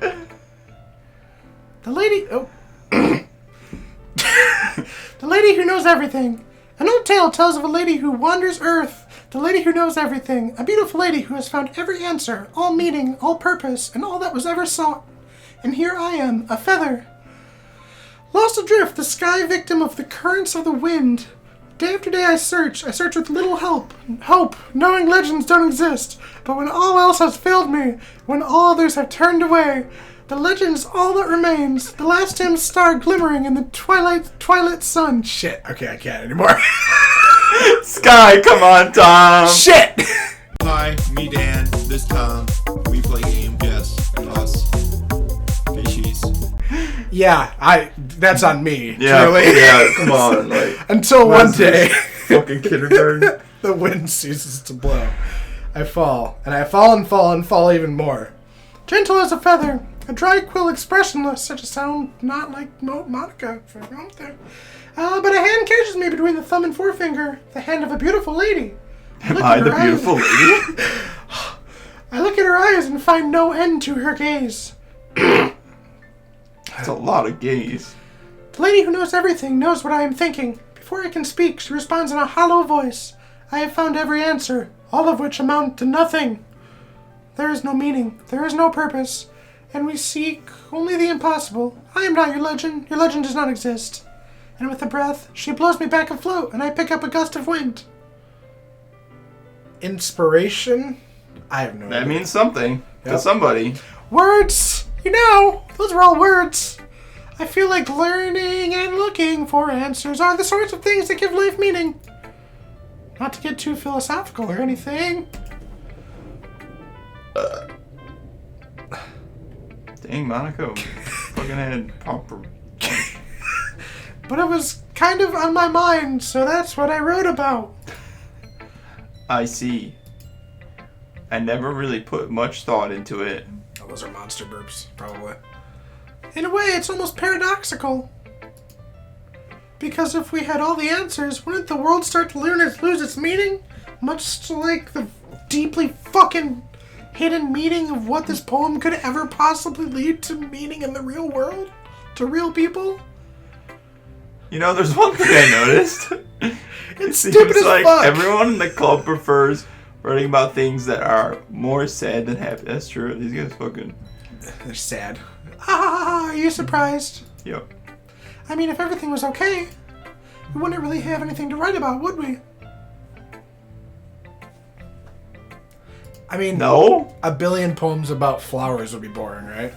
The lady... Oh. The lady who knows everything. An old tale tells of a lady who wanders Earth. The lady who knows everything. A beautiful lady who has found every answer, all meaning, all purpose, and all that was ever sought. And here I am, a feather. Lost adrift, the sky, victim of the currents of the wind. Day after day I search with little hope, knowing legends don't exist. But when all else has failed me, when all others have turned away, the legend's all that remains, the last dim star glimmering in the twilight sun. Shit, okay, I can't anymore. Sky, come on, Tom. Shit! Hi, me Dan, this Tom. We play games, yes, and us. Fishies. Yeah, that's on me. Yeah, truly. yeah, come on. Like, Until one day, fucking kindergarten. the wind ceases to blow. I fall, and I fall and fall and fall even more. Gentle as a feather, a dry quill expressionless, such a sound not like Monica for out there. But a hand catches me between the thumb and forefinger, the hand of a beautiful lady. Am I the beautiful lady? I look at her eyes and find no end to her gaze. That's a lot of gaze. The lady who knows everything knows what I am thinking. Before I can speak, she responds in a hollow voice. I have found every answer, all of which amount to nothing. There is no meaning, there is no purpose, and we seek only the impossible. I am not your legend does not exist. And with a breath, she blows me back afloat, and I pick up a gust of wind. Inspiration? I have no idea. That means something to somebody. Words! You know, those are all words. I feel like learning and looking for answers are the sorts of things that give life meaning. Not to get too philosophical or anything. Dang, Monaco. Fucking had proper. But it was kind of on my mind, so that's what I wrote about. I see. I never really put much thought into it. Oh, those are monster burps, probably. In a way, it's almost paradoxical. Because if we had all the answers, wouldn't the world start to lose its meaning? Much like the deeply fucking hidden meaning of what this poem could ever possibly lead to meaning in the real world? To real people? You know, there's one thing I noticed. It's stupid as like fuck. Everyone in the club prefers writing about things that are more sad than happy. That's true. These guys fucking... They're sad. Ah, are you surprised? Yep. I mean, if everything was okay, we wouldn't really have anything to write about, would we? I mean, no. A billion poems about flowers would be boring, right?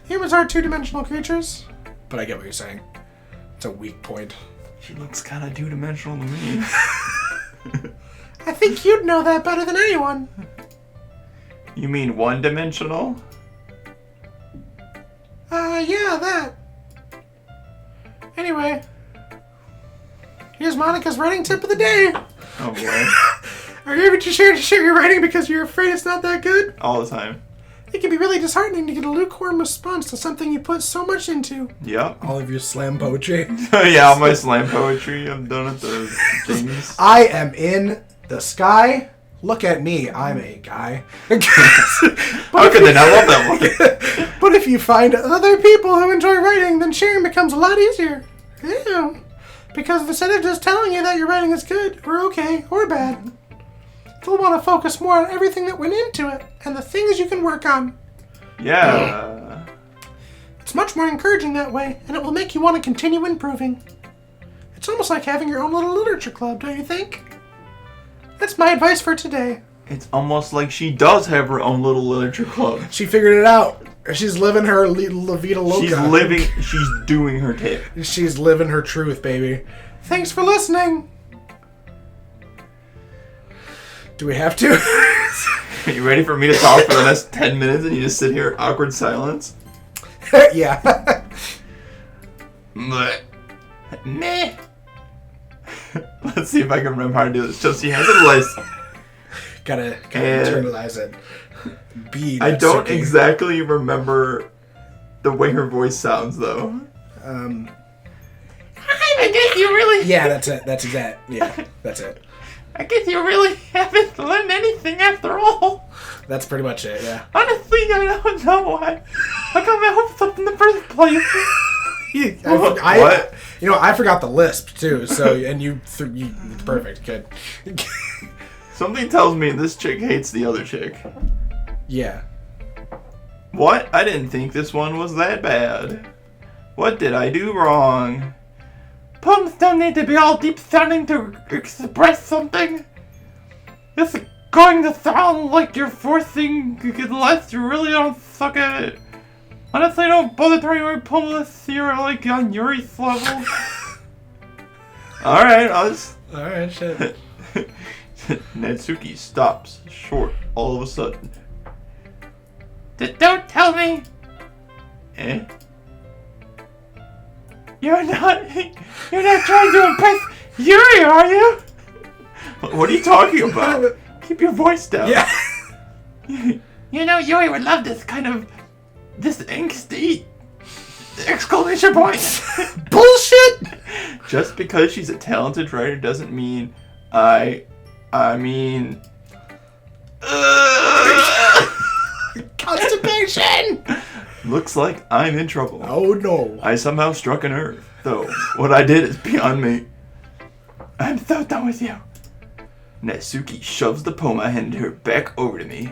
Humans are two-dimensional creatures. But I get what you're saying. It's a weak point. She looks kind of two-dimensional to me. I think you'd know that better than anyone. You mean one-dimensional? Yeah, that. Anyway, here's Monica's writing tip of the day. Oh boy. Are you ever too scared to share your writing because you're afraid it's not that good? All the time. It can be really disheartening to get a lukewarm response to something you put so much into. Yep. All of your slam poetry. Yeah, all my slam poetry I've done at the things. I am in the sky. Look at me, I'm a guy. How could they not love that one? But if you find other people who enjoy writing, then sharing becomes a lot easier. Yeah. Because instead of just telling you that your writing is good, or okay, or bad, they'll want to focus more on everything that went into it, and the things you can work on. Yeah. It's much more encouraging that way, and it will make you want to continue improving. It's almost like having your own little literature club, don't you think? That's my advice for today. It's almost like she does have her own little literature club. She figured it out. She's living her La Vida Loca. She's doing her tip. She's living her truth, baby. Thanks for listening. Do we have to? Are you ready for me to talk for the next 10 minutes and you just sit here in awkward silence? Yeah. Meh. Let's see if I can remember how to do this. Josie has a list. Gotta internalize it. I don't exactly remember the way her voice sounds, though. I guess you really... Yeah, that's it. That's exact. Yeah, that's it. I guess you really haven't learned anything after all. That's pretty much it, yeah. Honestly, I don't know why I got my hopes up in the first place. What? You know, I forgot the lisp, too, so, and it's perfect, good. Something tells me this chick hates the other chick. Yeah. What? I didn't think this one was that bad. What did I do wrong? Poems don't need to be all deep sounding to express something. It's going to sound like you're forcing unless you really don't suck at it. Honestly, don't bother trying to write poems unless you're like on Yuri's level. Alright, Alright, shit. Natsuki stops short all of a sudden. Don't tell me! Eh? You're not trying to impress Yuri, are you? What are you talking about? Keep your voice down. Yeah. You know, Yuri would love this angsty exclamation point. Bullshit! Just because she's a talented writer doesn't mean I mean... Constipation! Looks like I'm in trouble. Oh no. I somehow struck a nerve, though what I did is beyond me. I'm so done with you. Natsuki shoves the poem I handed her back over to me.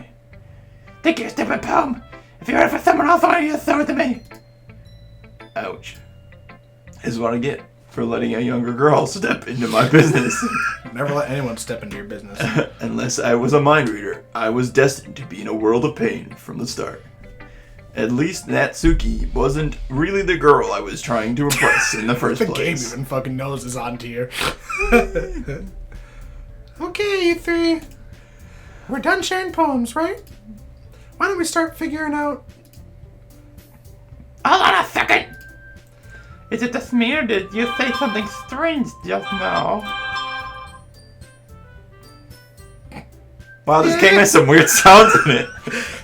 Take your stupid poem. If you're ready for someone else, why don't you just throw it to me? Ouch. This is what I get for letting a younger girl step into my business. Never let anyone step into your business. Unless I was a mind reader, I was destined to be in a world of pain from the start. At least Natsuki wasn't really the girl I was trying to impress in the first The place. game even fucking knows is on tier. Okay, you three. We're done sharing poems, right? Why don't we start figuring out... Hold on a second! Is it just me or did you say something strange just now? Wow, this game has some weird sounds in it.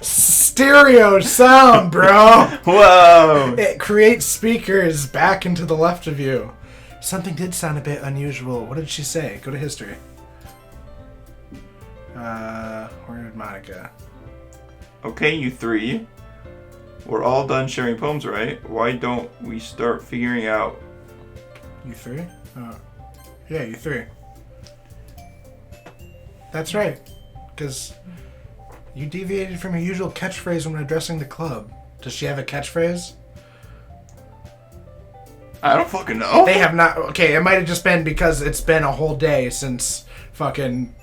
Stereo sound, bro! Whoa! It creates speakers back and to the left of you. Something did sound a bit unusual. What did she say? Go to history. Where did Monica? Okay, you three. We're all done sharing poems, right? Why don't we start figuring out... You three? Yeah, you three. That's right. Because you deviated from your usual catchphrase when addressing the club. Does she have a catchphrase? I don't fucking know. They have not. Okay, it might have just been because it's been a whole day since fucking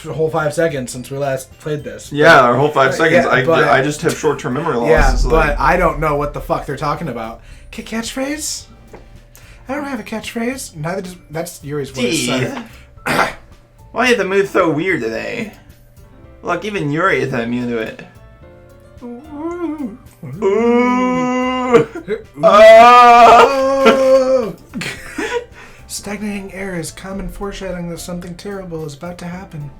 the whole 5 seconds since we last played this. Yeah, our whole 5 seconds. Yeah, but- I just have short-term memory loss. Yeah, It's but like, I don't know what the fuck they're talking about. Catchphrase? I don't have a catchphrase. Neither does. That's Yuri's voice. Jeez. Why is the mood so weird today? Look, even Yuri is immune to it. Ooh. Ooh. Oh! Stagnating air is common foreshadowing that something terrible is about to happen.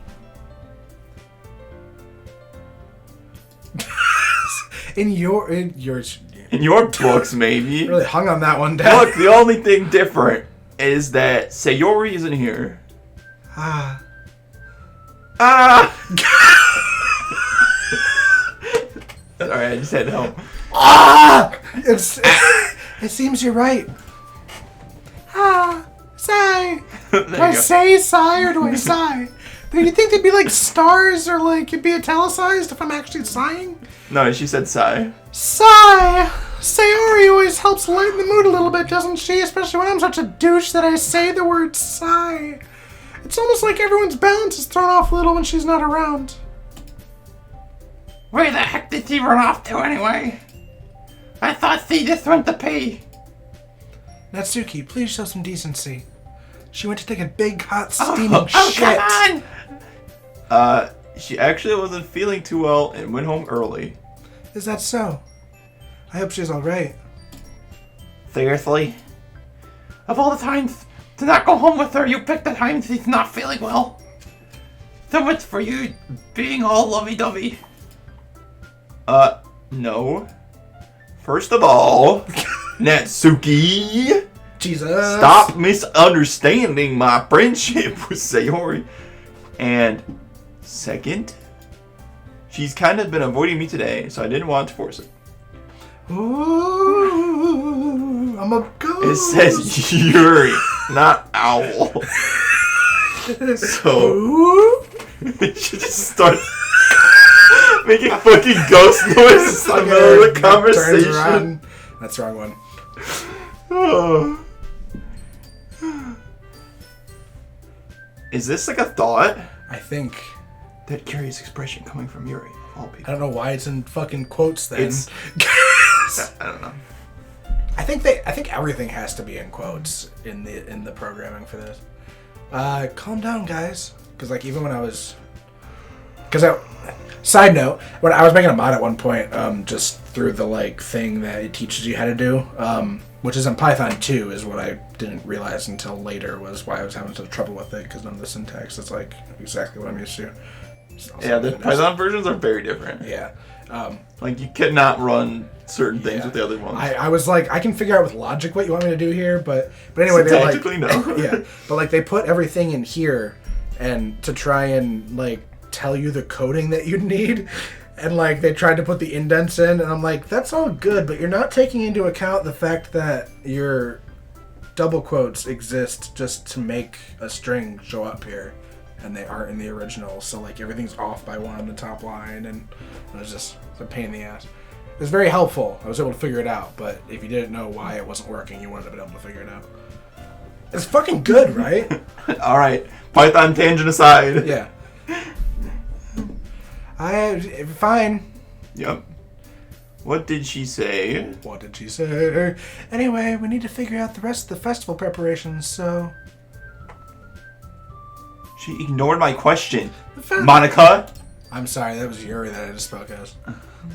In your In your books, maybe. really hung on that one down. Look, the only thing different is that Sayori isn't here. Ah. Sorry, I just had to help. It seems you're right. Ah. Sigh. There Do I you go. say sigh or do I sigh? Do you think they'd be like stars or like it'd be italicized if I'm actually sighing? No, she said sigh. Sigh! Sayori always helps lighten the mood a little bit, doesn't she? Especially when I'm such a douche that I say the word sigh. It's almost like everyone's balance is thrown off a little when she's not around. Where the heck did she run off to anyway? I thought she just went to pee. Natsuki, please show some decency. She went to take a big, hot, steaming shit. Come on! She actually wasn't feeling too well and went home early. Is that so? I hope she's alright. Seriously? Of all the times to not go home with her, you picked the time she's not feeling well. So much for you being all lovey-dovey. No. First of all, Natsuki, Jesus. stop misunderstanding my friendship with Sayori. And second, she's kind of been avoiding me today, so I didn't want to force it. Ooh, I'm a ghost. It says Yuri, not owl. So it should just start making fucking ghost noises in the middle of the conversation. That's the wrong one. Oh. Is this like a thought? I think. That curious expression coming from Yuri, of all people. I don't know why it's in fucking quotes then. I don't know. I think everything has to be in quotes in the programming for this. Calm down, guys. Because like even when I was, side note, when I was making a mod at one point, just through the like thing that it teaches you how to do, which is in Python 2, is what I didn't realize until later was why I was having such trouble with it, because none of the syntax is like exactly what I'm used to. Yeah, the Python versions are very different. Yeah. Like you cannot run certain things with the other ones. I was like, I can figure out with logic what you want me to do here, but anyway, they're like, no. Yeah, but like they put everything in here, and to try and like tell you the coding that you need, and like they tried to put the indents in, and I'm like, that's all good, but you're not taking into account the fact that your double quotes exist just to make a string show up here, and they aren't in the original, so like everything's off by one on the top line, and it was just a pain in the ass. It was very helpful. I was able to figure it out, but if you didn't know why it wasn't working, you wouldn't have been able to figure it out. It's fucking good, right? All right, Python tangent aside. Yeah. Fine. Yep. What did she say? What did she say? Anyway, we need to figure out the rest of the festival preparations, so... She ignored my question. Monica? I'm sorry, that was Yuri that I just spoke as.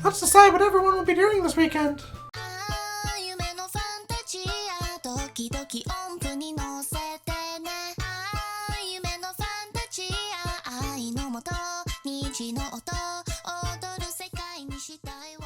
Let's decide what everyone will be doing this weekend. 夢のファンタジアドキドキ音符に乗せてね夢のファンタジア愛のもと虹の音踊る世界にしたいわ